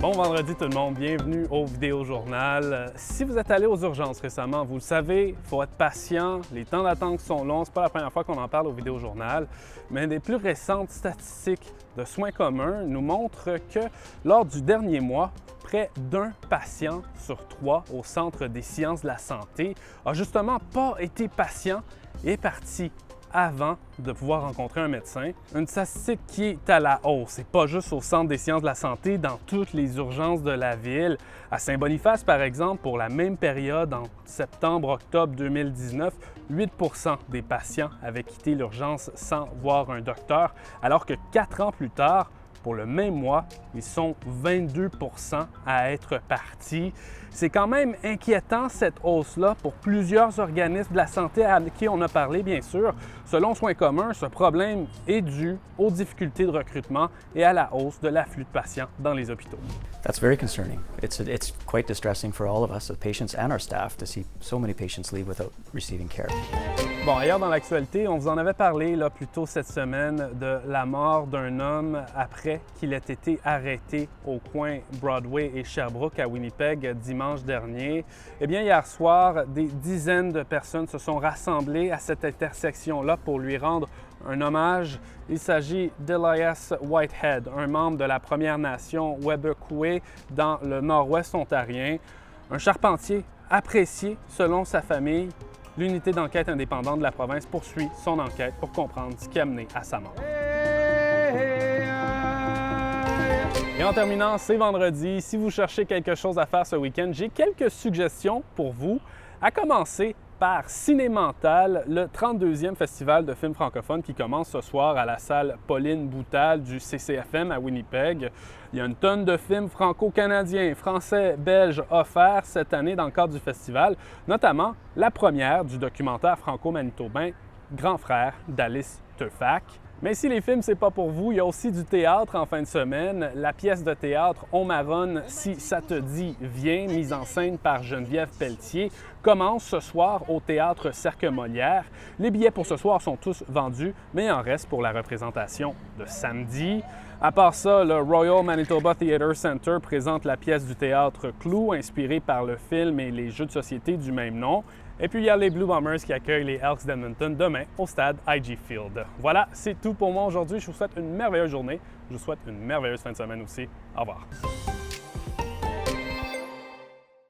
Bon vendredi tout le monde, bienvenue au Vidéojournal. Si vous êtes allé aux urgences récemment, vous le savez, il faut être patient, les temps d'attente sont longs, c'est pas la première fois qu'on en parle au Vidéojournal, mais des plus récentes statistiques de soins communs nous montrent que lors du dernier mois, près d'un patient sur 3 au Centre des sciences de la santé a justement pas été patient et est parti avant de pouvoir rencontrer un médecin. Une statistique qui est à la hausse, et pas juste au Centre des sciences de la santé, dans toutes les urgences de la ville. À Saint-Boniface, par exemple, pour la même période, en septembre-octobre 2019, 8 % des patients avaient quitté l'urgence sans voir un docteur, alors que 4 ans plus tard, pour le même mois, ils sont 22 % à être partis. C'est quand même inquiétant cette hausse-là pour plusieurs organismes de la santé à qui on a parlé, bien sûr. Selon Soins communs, ce problème est dû aux difficultés de recrutement et à la hausse de l'afflux de patients dans les hôpitaux. That's very concerning. It's quite distressing for all of us, the patients and our staff, to see so many patients leave without receiving care. Bon, ailleurs dans l'actualité, on vous en avait parlé plus tôt cette semaine de la mort d'un homme après qu'il ait été arrêté au coin Broadway et Sherbrooke à Winnipeg dimanche dernier. Eh bien, hier soir, des dizaines de personnes se sont rassemblées à cette intersection-là pour lui rendre un hommage. Il s'agit d'Elias Whitehead, un membre de la Première Nation Webequie dans le nord-ouest ontarien. Un charpentier apprécié selon sa famille. L'unité d'enquête indépendante de la province poursuit son enquête pour comprendre ce qui a mené à sa mort. Et en terminant, c'est vendredi. Si vous cherchez quelque chose à faire ce week-end, j'ai quelques suggestions pour vous. À commencer par Ciné-Mental, le 32e festival de films francophones qui commence ce soir à la salle Pauline Boutal du CCFM à Winnipeg. Il y a une tonne de films franco-canadiens, français, belges offerts cette année dans le cadre du festival, notamment la première du documentaire franco-manitobain Grand frère d'Alice Teufac. Mais si les films, c'est pas pour vous, il y a aussi du théâtre en fin de semaine. La pièce de théâtre On marronne si ça te dit viens, mise en scène par Geneviève Pelletier, commence ce soir au Théâtre Cercle Molière. Les billets pour ce soir sont tous vendus, mais il en reste pour la représentation de samedi. À part ça, le Royal Manitoba Theatre Centre présente la pièce du théâtre Clou, inspirée par le film et les jeux de société du même nom. Et puis, il y a les Blue Bombers qui accueillent les Elks d'Edmonton demain au stade IG Field. Voilà, c'est tout pour moi aujourd'hui. Je vous souhaite une merveilleuse journée. Je vous souhaite une merveilleuse fin de semaine aussi. Au revoir.